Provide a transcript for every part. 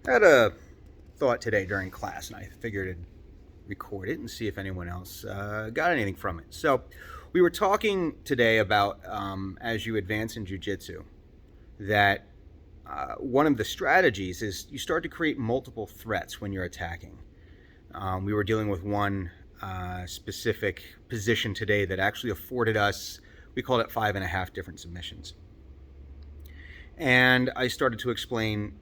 I had a thought today during class, and I figured I'd record it and see if anyone else got anything from it. So, we were talking today about as you advance in jujitsu, that one of the strategies is you start to create multiple threats when you're attacking. We were dealing with one specific position today that actually afforded us, we called it 5.5 different submissions. And I started to explain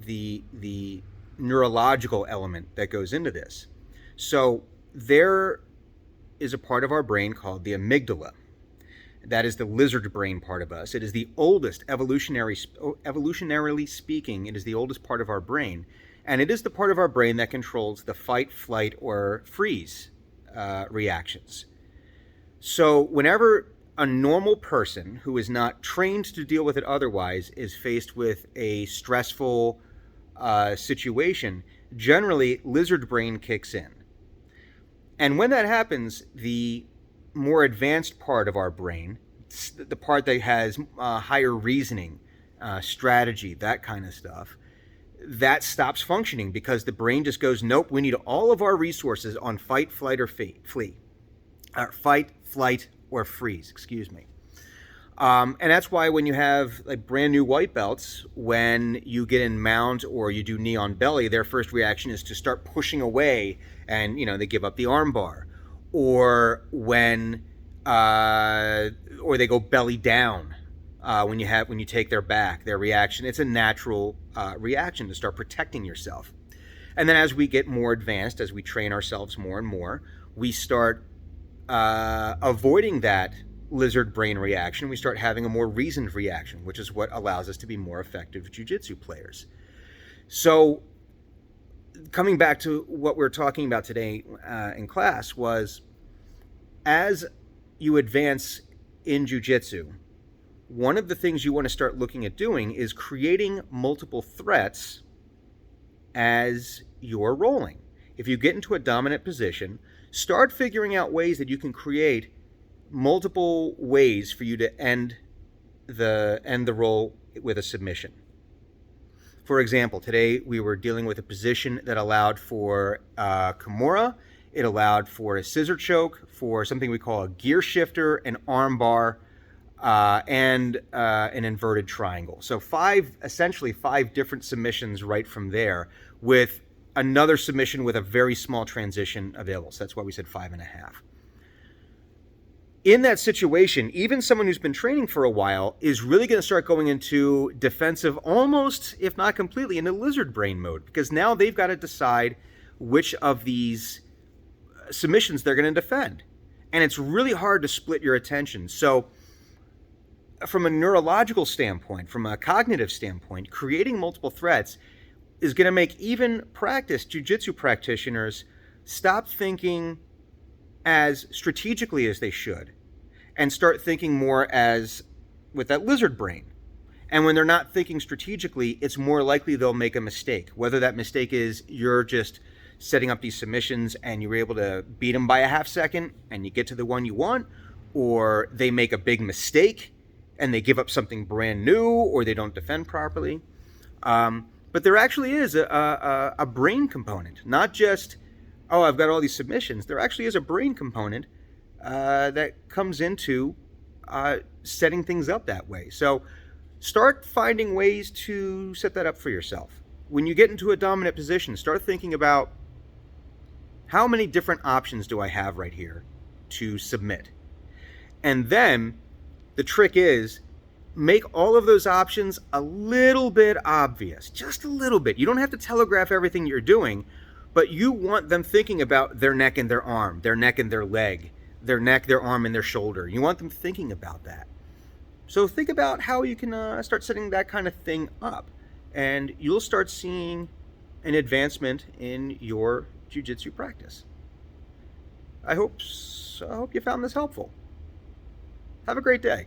the neurological element that goes into this. So there is a part of our brain called the amygdala. That is the lizard brain part of us. It is the oldest, evolutionarily speaking, it is the oldest part of our brain. And it is the part of our brain that controls the fight, flight, or freeze reactions. So whenever a normal person who is not trained to deal with it otherwise is faced with a stressful situation, generally lizard brain kicks in. And when that happens, the more advanced part of our brain, the part that has higher reasoning, strategy, that kind of stuff, that stops functioning because the brain just goes, nope, we need all of our resources on fight, flight, or flee. Fight, flight, or freeze, excuse me. And that's why when you have like brand new white belts, when you get in mount or you do knee on belly, their first reaction is to start pushing away, and they give up the arm bar. Or when or they go belly down when you take their back, their reaction, it's a natural reaction to start protecting yourself. And then as we get more advanced, as we train ourselves more and more, we start avoiding that lizard brain reaction. We start having a more reasoned reaction, which is what allows us to be more effective jiu-jitsu players. So coming back to what we're talking about today in class was, as you advance in jiu-jitsu, one of the things you want to start looking at doing is creating multiple threats as you're rolling. If you get into a dominant position, start figuring out ways that you can create multiple ways for you to end the roll with a submission. For example, today we were dealing with a position that allowed for Kimura. It allowed for a scissor choke, for something we call a gear shifter, an arm bar, and an inverted triangle. So essentially five different submissions right from there, with another submission with a very small transition available. So that's why we said 5.5. In that situation, even someone who's been training for a while is really going to start going into defensive, almost, if not completely, into lizard brain mode, because now they've got to decide which of these submissions they're going to defend. And it's really hard to split your attention. So from a neurological standpoint, from a cognitive standpoint, creating multiple threats is going to make even practiced jiu-jitsu practitioners stop thinking as strategically as they should and start thinking more as with that lizard brain. And when they're not thinking strategically, it's more likely they'll make a mistake. Whether that mistake is you're just setting up these submissions and you're able to beat them by a half second and you get to the one you want, or they make a big mistake and they give up something brand new, or they don't defend properly. But there actually is a brain component, not just, oh, I've got all these submissions. There actually is a brain component that comes into setting things up that way. So start finding ways to set that up for yourself. When you get into a dominant position, start thinking about, how many different options do I have right here to submit? And then the trick is, make all of those options a little bit obvious, just a little bit. You don't have to telegraph everything you're doing, but you want them thinking about their neck and their arm, their neck and their leg, their neck, their arm, and their shoulder. You want them thinking about that. So think about how you can start setting that kind of thing up, and you'll start seeing an advancement in your jiu-jitsu practice. I hope you found this helpful. Have a great day.